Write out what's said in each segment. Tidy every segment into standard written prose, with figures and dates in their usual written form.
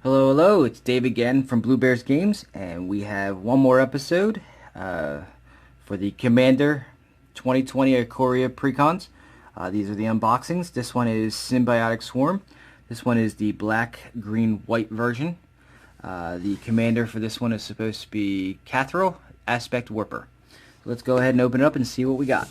Hello, hello, it's Dave again from Blue Bears Games, and we have one more episode for the Commander 2020 Ikoria Precons. These are the unboxings. This one is Symbiotic Swarm. This one is the black, green, white version. The Commander for this one is supposed to be Catherall, Aspect Warper. So let's go ahead and open it up and see what we got.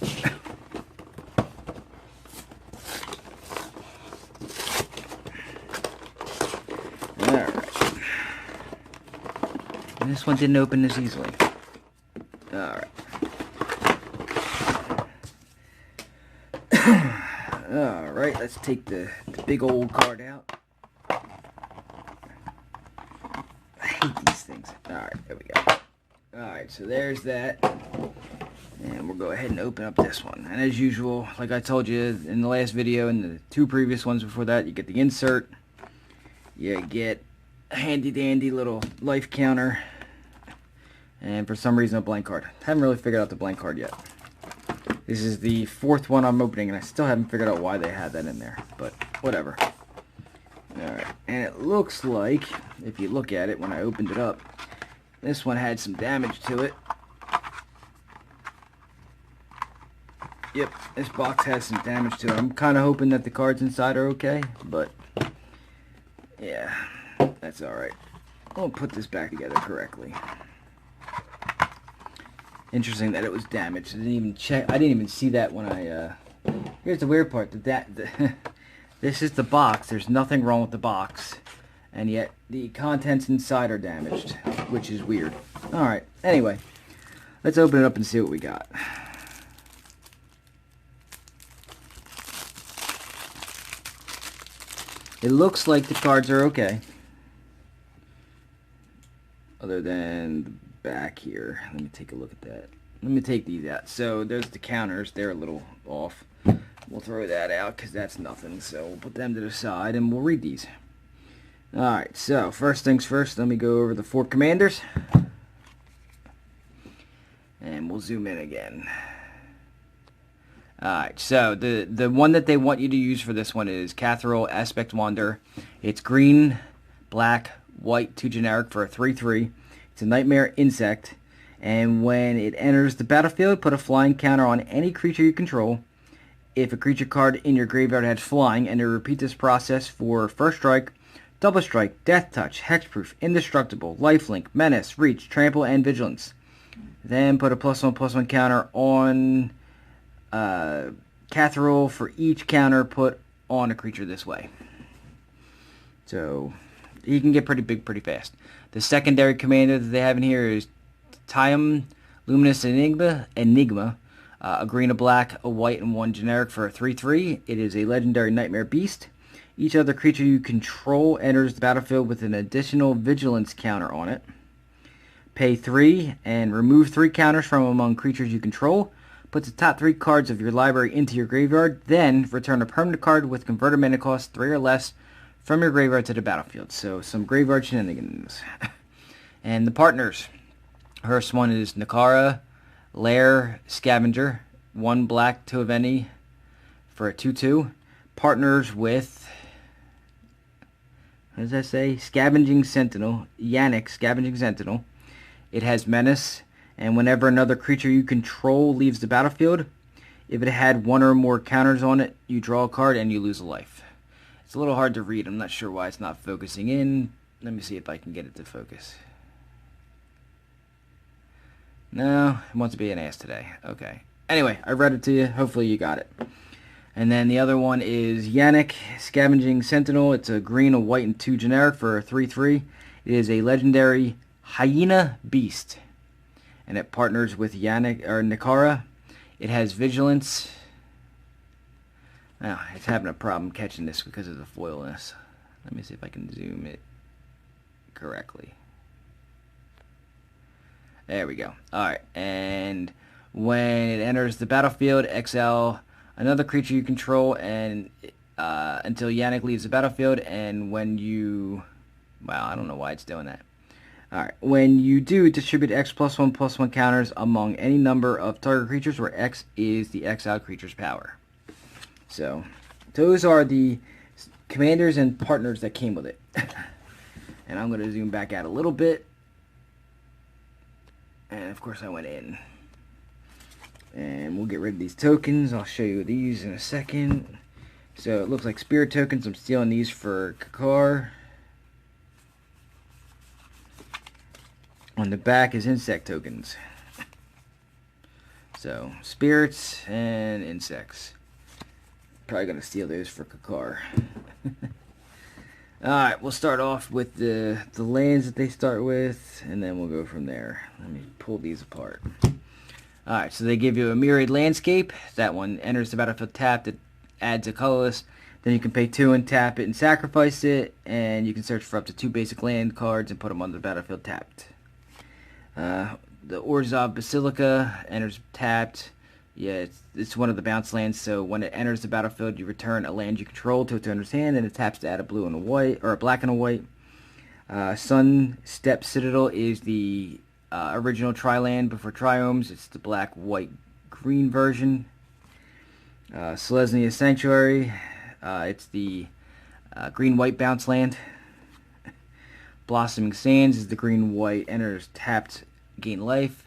And this one didn't open as easily. Alright. Alright, let's take the big old card out. I hate these things. Alright, there we go. Alright, so there's that. And we'll go ahead and open up this one. And as usual, like I told you in the last video and the two previous ones before that, you get the insert. You get a handy dandy little life counter. And for some reason a blank card. Haven't really figured out the blank card yet. This is the fourth one I'm opening and I still haven't figured out why they had that in there. But whatever. Alright, and it looks like, if you look at it when I opened it up, this one had some damage to it. Yep, this box has some damage to it. I'm kind of hoping that the cards inside are okay, but yeah, that's alright. I'll put this back together correctly. Interesting that it was damaged. I didn't even check. I didn't even see that when I. Here's the weird part. This is the box. There's nothing wrong with the box, and yet the contents inside are damaged, which is weird. All right. Anyway, let's open it up and see what we got. It looks like the cards are okay, other than the back here. Let me take a look at that. Let me take these out. So there's the counters. They're a little off. We'll throw that out because that's nothing. So we'll put them to the side and we'll read these. Alright, so first things first, let me go over the four commanders. And we'll zoom in again. Alright, so the one that they want you to use for this one is Catherall, Aspect Wander. It's green, black, white, 2 generic for a 3/3. It's a nightmare insect, and when it enters the battlefield, put a flying counter on any creature you control. If a creature card in your graveyard has flying, and to repeat this process for first strike, double strike, death touch, hexproof, indestructible, lifelink, menace, reach, trample, and vigilance. Then put a +1/+1 counter on Catherall for each counter put on a creature this way. So he can get pretty big pretty fast. The secondary commander that they have in here is Tiam, Luminous Enigma, a green, a black, a white, and 1 generic for a 3/3. It is a legendary nightmare beast. Each other creature you control enters the battlefield with an additional vigilance counter on it. Pay 3 and remove 3 counters from among creatures you control. Put the top 3 cards of your library into your graveyard. Then return a permanent card with converted mana cost 3 or less from your graveyard to the battlefield. So some graveyard shenanigans. And the partners. First one is Nakara, Lair, Scavenger. 1 black, 2 of any for a 2/2. Partners with, what does that say? Scavenging Sentinel. Yannick, Scavenging Sentinel. It has Menace, and whenever another creature you control leaves the battlefield, if it had 1 or more counters on it, you draw a card and you lose a life. It's a little hard to read. I'm not sure why it's not focusing in. Let me see if I can get it to focus. No, it wants to be an ass today. Okay. Anyway, I read it to you. Hopefully you got it. And then the other one is Yannick, Scavenging Sentinel. It's a green, a white, and 2 generic for a 3/3. It is a legendary hyena beast. And it partners with Yannick or Nakara. It has vigilance. Now, it's having a problem catching this because of the foilness. Let me see if I can zoom it correctly. There we go. Alright, and when it enters the battlefield, exile another creature you control and until Yannick leaves the battlefield, and when you... Wow, I don't know why it's doing that. Alright, when you do, distribute X +1/+1 counters among any number of target creatures where X is the exiled creature's power. So, those are the commanders and partners that came with it. And I'm going to zoom back out a little bit. And of course I went in. And we'll get rid of these tokens. I'll show you these in a second. So it looks like spirit tokens. I'm stealing these for Kakar. On the back is insect tokens. So spirits and insects. Probably going to steal those for Kakar. Alright, we'll start off with the lands that they start with, and then we'll go from there. Let me pull these apart. Alright, so they give you a Myriad Landscape. That one enters the battlefield tapped. It adds a colorless. Then you can pay 2 and tap it and sacrifice it, and you can search for up to 2 basic land cards and put them on the battlefield tapped. The Orzhov Basilica enters tapped. Yeah, it's one of the bounce lands, so when it enters the battlefield, you return a land you control to its owner's hand, and it taps to add a blue and a white, or a black and a white. Sun Step Citadel is the original Tri-land before Triomes. It's the black, white, green version. Selesnya Sanctuary, it's the green-white bounce land. Blossoming Sands is the green-white, enters tapped, gain life.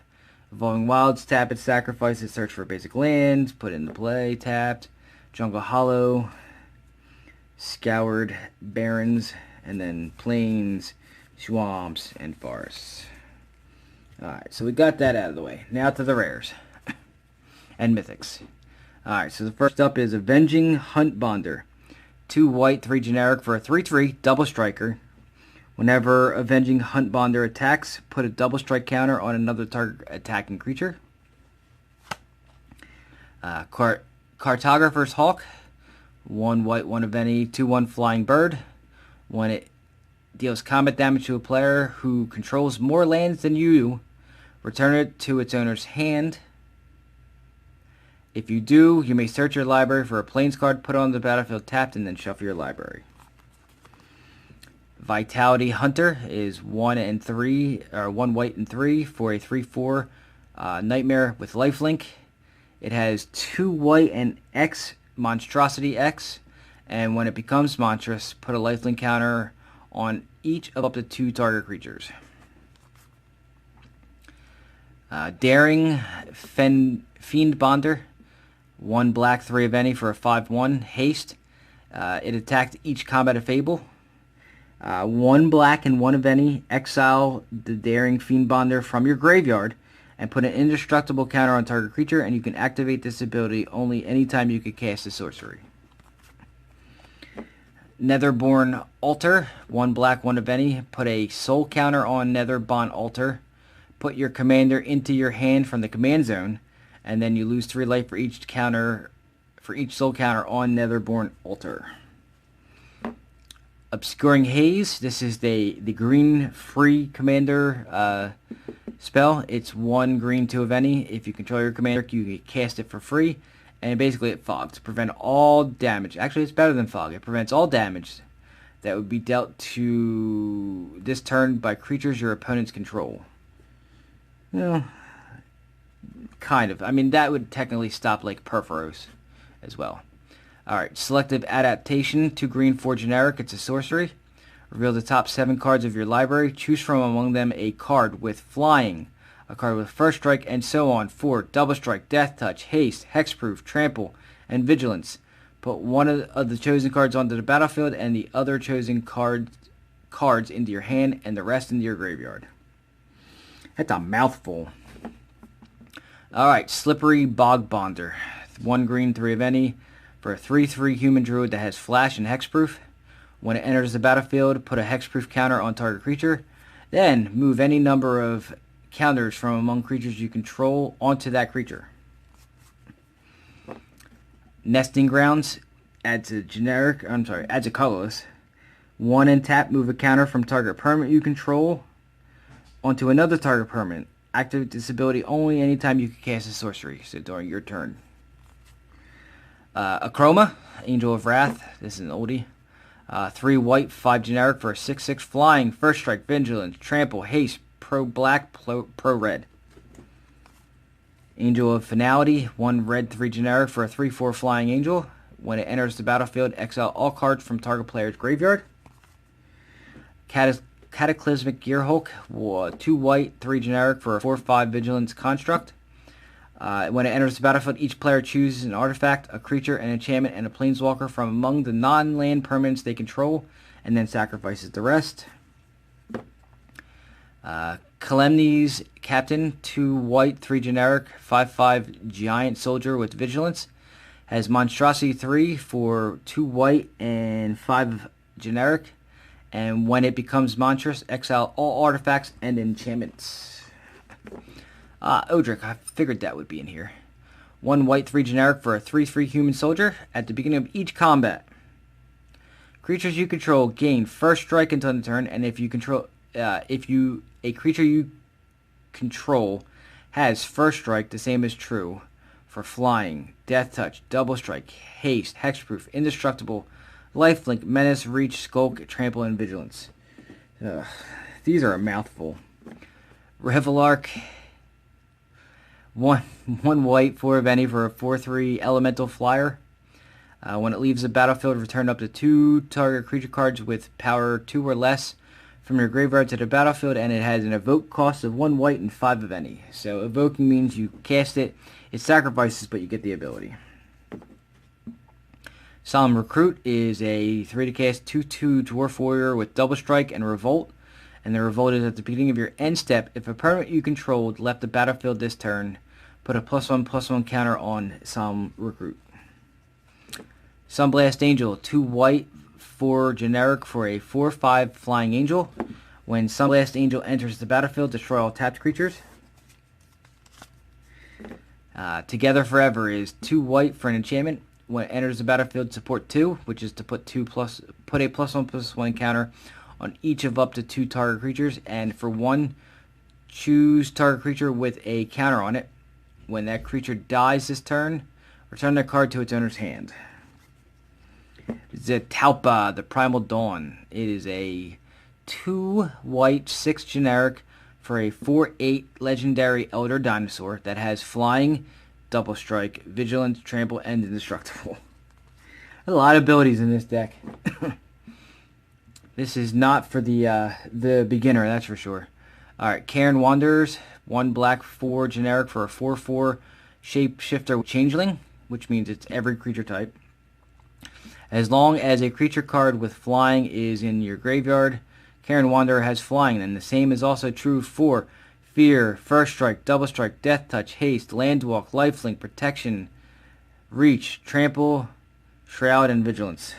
Evolving Wilds, tap it, sacrifice it, search for basic lands, put it into play, tapped. Jungle Hollow, Scoured Barrens, and then Plains, Swamps, and Forests. Alright, so we got that out of the way. Now to the rares. And mythics. Alright, so the first up is Avenging Hunt Bonder. 2 white, 3 generic for a 3/3 double striker. Whenever Avenging Hunt Bonder attacks, put a double strike counter on another target attacking creature. Cartographer's Hawk. 1 white, 1 of any, 2/1 flying bird. When it deals combat damage to a player who controls more lands than you, return it to its owner's hand. If you do, you may search your library for a plains card, put it on the battlefield tapped, and then shuffle your library. Vitality Hunter is 1 and 3, or 1 white and 3 for a 3/4 nightmare with lifelink. It has 2 white and X, Monstrosity X, and when it becomes monstrous, put a lifelink counter on each of up to 2 target creatures. Daring Fiend Bonder, 1 black, 3 of any for a 5/1 haste. It attacked each combat of Fable. 1 black and 1 of any, exile the Daring Fiend Bonder from your graveyard and put an indestructible counter on target creature, and you can activate this ability only anytime you can cast a sorcery. Netherborn Altar, 1 black, 1 of any, put a soul counter on Netherborn Altar, put your commander into your hand from the command zone, and then you lose 3 life for each soul counter on Netherborn Altar. Obscuring Haze, this is the green free commander spell. It's 1 green, 2 of any. If you control your commander, you can cast it for free. And basically it fogs to prevent all damage. Actually, it's better than fog. It prevents all damage that would be dealt to this turn by creatures your opponents control. Well, kind of. I mean, that would technically stop like Perforos as well. Alright, Selective Adaptation, 2 green, 4 generic. It's a sorcery. Reveal the top 7 cards of your library. Choose from among them a card with flying, a card with first strike, and so on. 4 double strike, death touch, haste, hexproof, trample, and vigilance. Put 1 of the chosen cards onto the battlefield and the other chosen cards into your hand and the rest into your graveyard. That's a mouthful. Alright, Slippery Bog Bonder. 1 green, 3 of any. For a 3/3 human druid that has flash and hexproof. When it enters the battlefield, put a hexproof counter on target creature. Then move any number of counters from among creatures you control onto that creature. Nesting Grounds adds a colorless. 1 and tap, move a counter from target permanent you control onto another target permanent. Activate this ability only anytime you can cast a sorcery, so during your turn. Akroma, Angel of Wrath. This is an oldie. 3 white, 5 generic for a 6/6 flying, first strike, vigilance, trample, haste, pro black, pro red. Angel of Finality, 1 red, 3 generic for a 3/4 flying angel. When it enters the battlefield, exile all cards from target player's graveyard. Cataclysmic Gearhulk, 2 white, 3 generic for a 4/5 vigilance construct. When it enters the battlefield, each player chooses an artifact, a creature, an enchantment, and a planeswalker from among the non-land permanents they control, and then sacrifices the rest. Kalemni's Captain, 2 white, 3 generic, 5/5 giant soldier with vigilance. Has Monstrosity 3 for 2 white and 5 generic. And when it becomes monstrous, exile all artifacts and enchantments. Odric, I figured that would be in here. 1 white, 3 generic for a 3/3 human soldier. At the beginning of each combat, creatures you control gain first strike until the turn, and if a creature you control has first strike, the same is true for flying, death touch, double strike, haste, hexproof, indestructible, lifelink, menace, reach, skulk, trample, and vigilance. These are a mouthful. Revelark, 1 white, 4 of any for a 4/3 elemental flyer. When it leaves the battlefield, return up to 2 target creature cards with power 2 or less from your graveyard to the battlefield, and it has an evoke cost of 1 white and 5 of any. So evoking means you cast it, it sacrifices, but you get the ability. Solemn Recruit is a 3 to cast 2/2 Dwarf Warrior with double strike and revolt. And the revolt is at the beginning of your end step. If a permanent you controlled left the battlefield this turn, put a +1/+1 counter on Solemn Recruit. Sunblast Angel, 2 white, 4 generic for a 4/5 flying angel. When Sunblast Angel enters the battlefield, destroy all tapped creatures. Together Forever is 2 white for an enchantment. When it enters the battlefield, support 2, which is to put a +1/+1 counter on each of up to 2 target creatures, and for 1, choose target creature with a counter on it. When that creature dies this turn, return that card to its owner's hand. Zetalpa, the Primal Dawn. It is a 2 white, 6 generic for a 4/8 legendary Elder Dinosaur that has flying, double strike, vigilance, trample, and indestructible. A lot of abilities in this deck. This is not for the beginner, that's for sure. Alright, Cairn Wanderers, 1 black, 4 generic for a 4/4 shapeshifter changeling, which means it's every creature type. As long as a creature card with flying is in your graveyard, Cairn Wanderer has flying, and the same is also true for Fear, First Strike, Double Strike, Death Touch, Haste, Landwalk, Lifelink, Protection, Reach, Trample, Shroud, and Vigilance.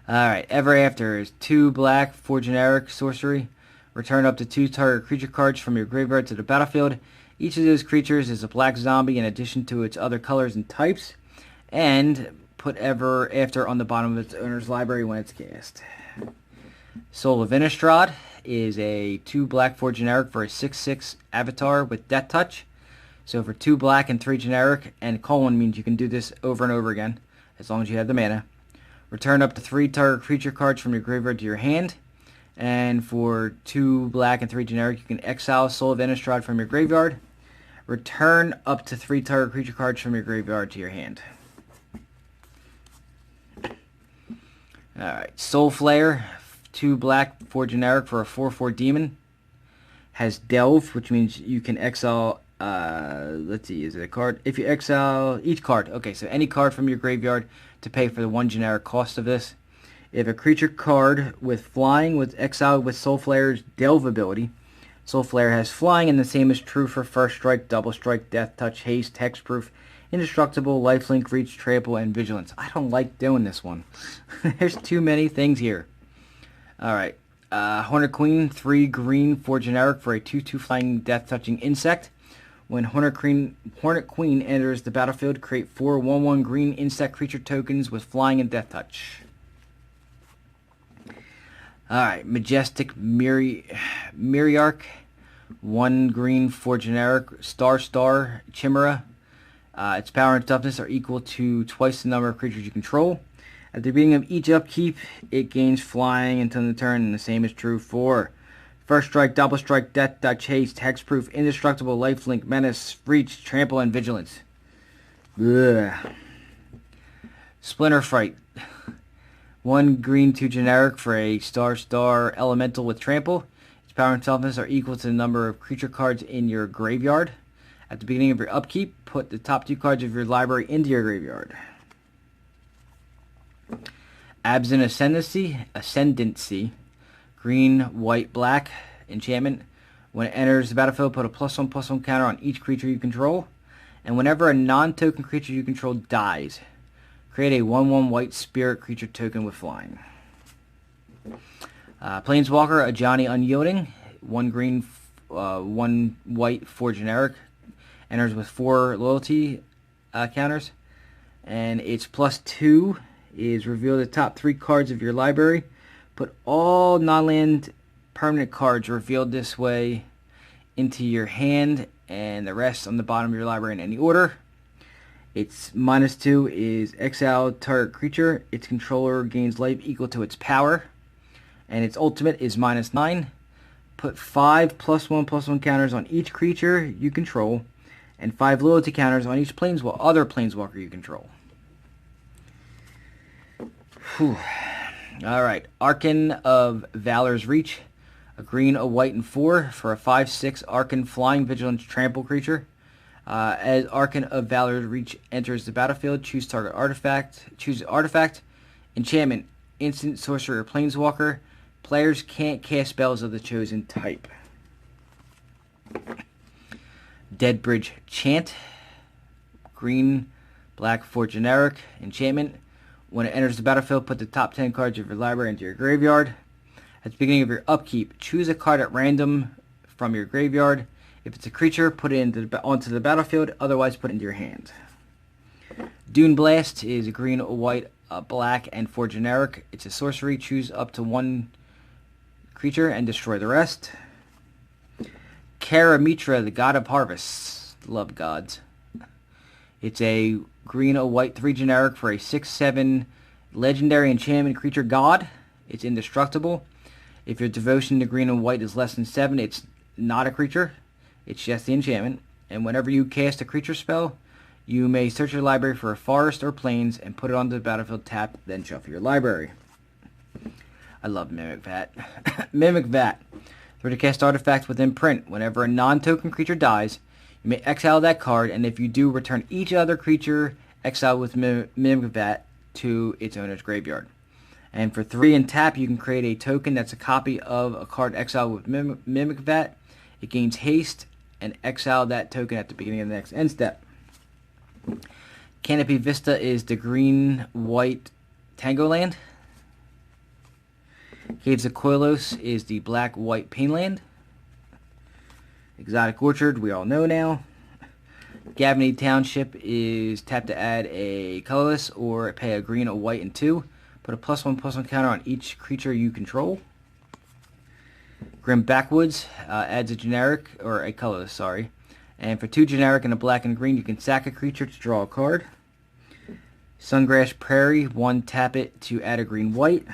Alright, Ever After is 2 black, 4 generic, sorcery. Return up to 2 target creature cards from your graveyard to the battlefield. Each of those creatures is a black zombie in addition to its other colors and types. And put Ever After on the bottom of its owner's library when it's cast. Soul of Innistrad is a 2 black, 4 generic for a 6/6 avatar with Death Touch. So for 2 black and 3 generic, and colon means you can do this over and over again, as long as you have the mana. Return up to 3 target creature cards from your graveyard to your hand. And for 2 black and 3 generic, you can exile Soul of Innistrad from your graveyard. Return up to 3 target creature cards from your graveyard to your hand. Alright, Soul Flare, 2 black, 4 generic for a 4/4 demon. Has Delve, which means you can exile, let's see, is it a card? If you exile each card, okay, so any card from your graveyard to pay for the 1 generic cost of this. If a creature card with flying was exiled with Soul Flare's Delve ability, Soul Flare has flying, and the same is true for First Strike, Double Strike, Death Touch, Haste, Hexproof, Indestructible, Lifelink, Reach, Trample, and Vigilance. I don't like doing this one. There's too many things here. Alright. Hornet Queen, 3 green, 4 generic for a 2/2 flying, death-touching insect. When Hornet Queen enters the battlefield, create 4 1/1 green insect creature tokens with flying and death touch. Alright. Majestic Miriarch, 1 green, 4 generic, Star Chimera. Its power and toughness are equal to twice the number of creatures you control. At the beginning of each upkeep, it gains flying until the turn, and the same is true for First Strike, Double Strike, Death Touch, Haste, Hexproof, Indestructible, Lifelink, Menace, Reach, Trample, and Vigilance. Ugh. Splinter Fright. 1 green, 2 generic for a star elemental with trample. Its power and toughness are equal to the number of creature cards in your graveyard. At the beginning of your upkeep, put the top 2 cards of your library into your graveyard. Absent Ascendancy, green, white, black, enchantment. When it enters the battlefield, put a +1/+1 counter on each creature you control. And whenever a non-token creature you control dies, create a 1/1 white spirit creature token with flying. Planeswalker, a Johnny Unyielding, 1 green, 1 white, 4 generic. Enters with 4 loyalty counters. And its +2 is reveal the top 3 cards of your library. Put all non-land permanent cards revealed this way into your hand, and the rest on the bottom of your library in any order. Its -2 is exile target creature. Its controller gains life equal to its power. And its ultimate is -9. Put 5 +1/+1 counters on each creature you control, and 5 loyalty counters on each other planeswalker you control. Whew. Alright, Archon of Valor's Reach. A green, a white, and 4 for a 5/6 Archon flying vigilance trample creature. As Archon of Valor's Reach enters the battlefield, choose target artifact. Choose artifact, enchantment, instant, sorcery, or planeswalker. Players can't cast spells of the chosen type. Deadbridge Chant. Green, black, 4 generic, enchantment. When it enters the battlefield, put the top 10 cards of your library into your graveyard. At the beginning of your upkeep, choose a card at random from your graveyard. If it's a creature, put it onto the battlefield. Otherwise, put it into your hand. Dune Blast is a green, a white, a black, and 4 generic. It's a sorcery. Choose up to 1 creature and destroy the rest. Karamitra, the God of Harvests. Love gods. It's a green, a white, 3 generic for a 6/7 legendary enchantment creature god. It's indestructible. If your devotion to green and white is less than 7, it's not a creature. It's just the enchantment. And whenever you cast a creature spell, you may search your library for a forest or plains and put it onto the battlefield tap, then shuffle your library. I love Mimic Vat. Mimic Vat. For to cast artifact with imprint, whenever a non-token creature dies, you may exile that card, and if you do, return each other creature exiled with Mimic Vat to its owner's graveyard. And for 3 and tap, you can create a token that's a copy of a card exiled with Mimic Vat. It gains haste, and exile that token at the beginning of the next end step. Canopy Vista is the green-white Tangoland. Caves of Koilos is the black-white Painland. Exotic Orchard, we all know now. Gavany Township is tap to add a colorless or pay a green, a white, and 2. Put a +1/+1 counter on each creature you control. Grim Backwoods adds a generic, or a colorless, sorry. And for 2 generic and a black and green, you can sack a creature to draw a card. Sungrass Prairie, 1 tap it to add a green-white.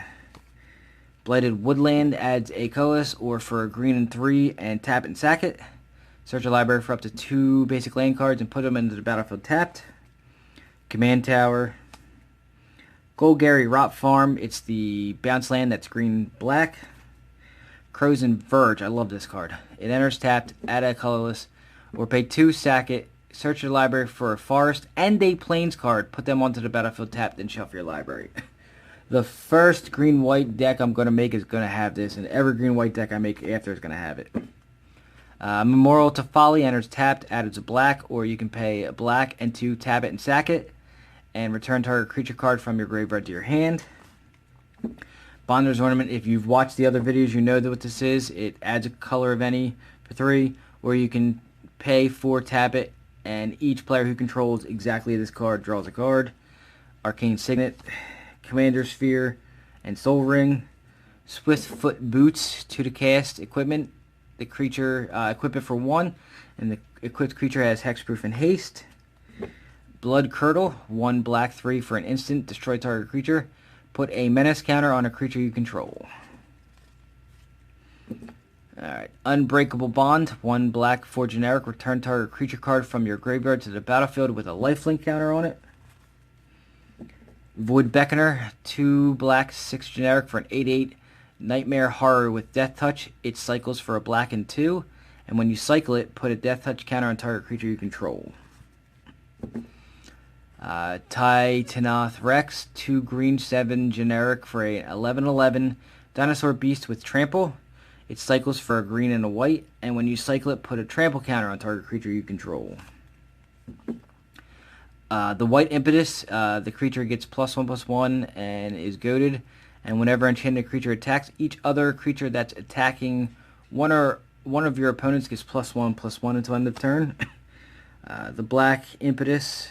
Blighted Woodland adds a colorless, or for a green and 3, and tap it and sack it. Search your library for up to 2 basic land cards and put them into the battlefield tapped. Command Tower. Golgari Rot Farm, it's the bounce land that's green-black. Crows and Verge, I love this card. It enters tapped, add a colorless, or pay 2, sack it, search your library for a forest and a plains card, put them onto the battlefield tapped, then shuffle your library. The first green-white deck I'm going to make is going to have this, and every green-white deck I make after is going to have it. Memorial to Folly enters tapped, added to black, or you can pay a black and 2, tap it and sack it, and return target creature card from your graveyard to your hand. Bonder's Ornament, if you've watched the other videos, you know what this is. It adds a color of any for 3, or you can pay 4, tap it, and each player who controls exactly this card draws a card. Arcane Signet, Commander Sphere, and Soul Ring. Swiftfoot Boots, 2 to cast equipment. The creature equipment for 1, and the equipped creature has hexproof and haste. Blood Curdle, 1 black 3 for an instant, destroy target creature. Put a menace counter on a creature you control. Alright, Unbreakable Bond, 1 black 4 generic, return target creature card from your graveyard to the battlefield with a lifelink counter on it. Void Beckoner, 2 black, 6 generic for an 8/8 Nightmare Horror with Death Touch. It cycles for a black and 2, and when you cycle it, put a Death Touch counter on target creature you control. Titanoth Rex, 2 green, 7 generic for a 11/11 Dinosaur Beast with Trample. It cycles for a green and a white, and when you cycle it, put a trample counter on target creature you control. The White Impetus, the creature gets +1/+1 and is goaded, and whenever enchanted creature attacks, each other creature that's attacking one of your opponents gets +1/+1 until end of turn. The Black Impetus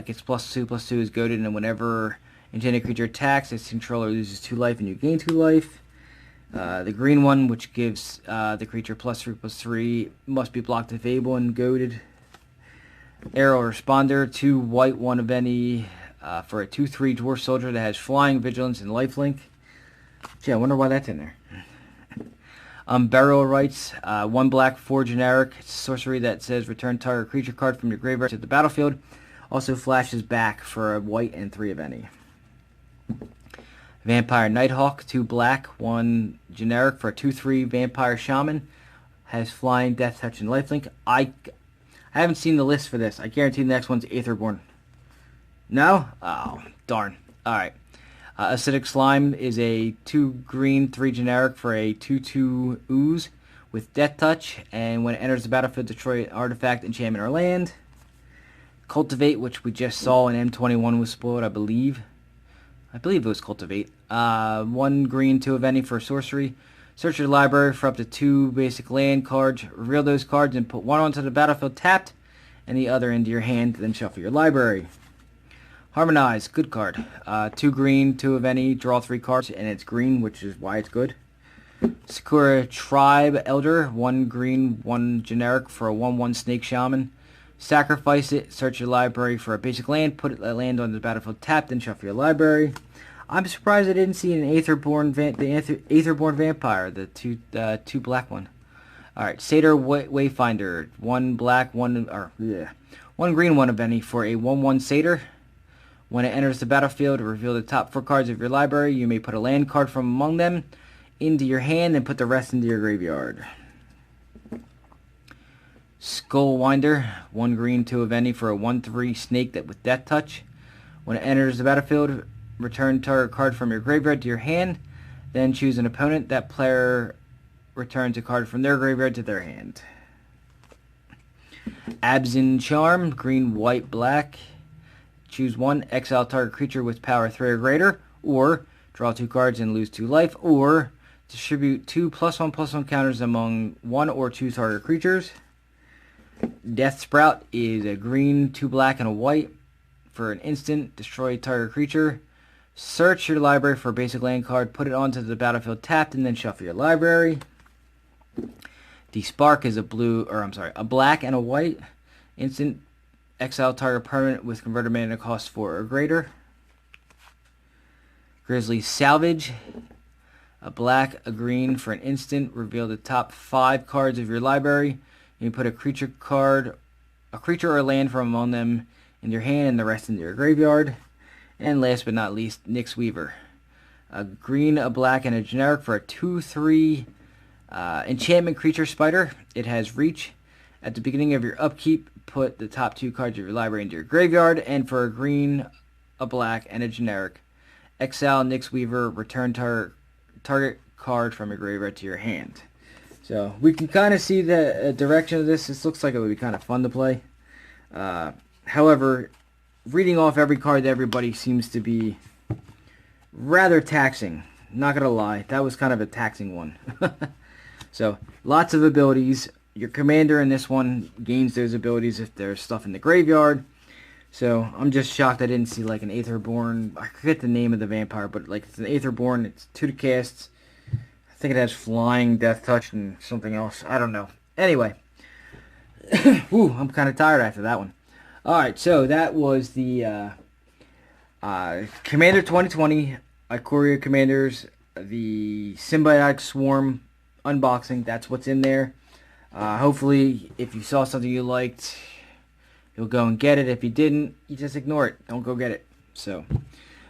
gets +2/+2, is goaded, and whenever enchanted creature attacks, its controller loses 2 life and you gain 2 life. The green one, which gives the creature +3/+3, must be blocked if able and goaded. Aerial Responder, 2 white, 1 of any, for a 2/3 Dwarf Soldier that has Flying, Vigilance, and Lifelink. Gee, I wonder why that's in there. Burial Rites, 1 black, 4 generic. It's a sorcery that says return target creature card from your graveyard to the battlefield. Also flashes back for a white and 3 of any. Vampire Nighthawk, 2 black, 1 generic for a 2/3 Vampire Shaman. Has Flying, Death Touch, and Lifelink. I haven't seen the list for this. I guarantee the next one's Aetherborn. No? Oh, darn. Alright. Acidic Slime is a 2 green, 3 generic for a 2/2 ooze with Death Touch, and when it enters the battlefield, destroy an artifact, enchantment, or land. Cultivate, which we just saw in M21 was spoiled, I believe. I believe it was Cultivate. 1 green, 2 of any for sorcery. Search your library for up to 2 basic land cards. Reveal those cards and put 1 onto the battlefield tapped and the other into your hand. Then shuffle your library. Harmonize, good card. 2 green, 2 of any. Draw 3 cards, and it's green, which is why it's good. Sakura Tribe Elder, 1 green, 1 generic for a 1/1 Snake Shaman. Sacrifice it. Search your library for a basic land. Put a land on the battlefield tapped and shuffle your library. I'm surprised I didn't see an Aetherborn Aetherborn Vampire, the two black one. All right, Satyr Wayfinder, 1 black, 1 green, 1 of any for a 1/1 Satyr. When it enters the battlefield, reveal the top 4 cards of your library. You may put a land card from among them into your hand and put the rest into your graveyard. Skullwinder, 1 green, 2 of any for a 1/3 snake that with Death Touch. When it enters the battlefield, return target card from your graveyard to your hand. Then choose an opponent. That player returns a card from their graveyard to their hand. Abzin Charm, green, white, black. Choose 1, exile target creature with power 3 or greater, or draw 2 cards and lose 2 life, or distribute 2 +1/+1 counters among 1 or 2 target creatures. Death Sprout is a green, 2 black, and a white for an instant. Destroy target creature. Search your library for a basic land card. Put it onto the battlefield tapped, and then shuffle your library. Despark is a black and a white. Instant. Exile target permanent with converted mana cost 4 or greater. Grizzly Salvage. A black, a green for an instant. Reveal the top 5 cards of your library. You put a creature or land from among them in your hand and the rest into your graveyard. And last but not least, Nyx Weaver. A green, a black, and a generic for a 2/3 enchantment creature spider. It has reach. At the beginning of your upkeep, put the top 2 cards of your library into your graveyard. And for a green, a black, and a generic, exile Nyx Weaver, return target card from your graveyard to your hand. So we can kind of see the direction of this. This looks like it would be kind of fun to play. However, reading off every card to everybody seems to be rather taxing. Not going to lie. That was kind of a taxing one. So, lots of abilities. Your commander in this one gains those abilities if there's stuff in the graveyard. So, I'm just shocked I didn't see like an Aetherborn. I forget the name of the vampire, but like it's an Aetherborn. It's 2 to cast. I think it has Flying, Death Touch, and something else. I don't know. Anyway. Ooh, I'm kind of tired after that one. Alright, so that was the Commander 2020 Ikoria Commanders, the Symbiotic Swarm unboxing. That's what's in there. Hopefully, if you saw something you liked, you'll go and get it. If you didn't, you just ignore it. Don't go get it. So,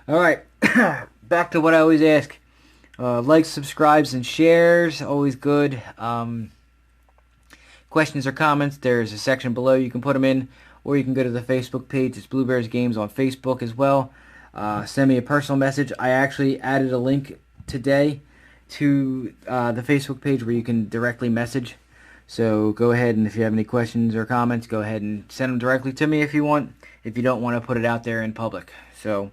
all right, back to what I always ask. Likes, subscribes, and shares, always good. Questions or comments, there's a section below you can put them in, or you can go to the Facebook page. It's Blue Bears Games on Facebook as well. Send me a personal message. I actually added a link today to the Facebook page where you can directly message. So go ahead, and if you have any questions or comments, go ahead and send them directly to me if you want, if you don't want to put it out there in public. So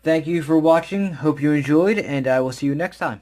thank you for watching. Hope you enjoyed, and I will see you next time.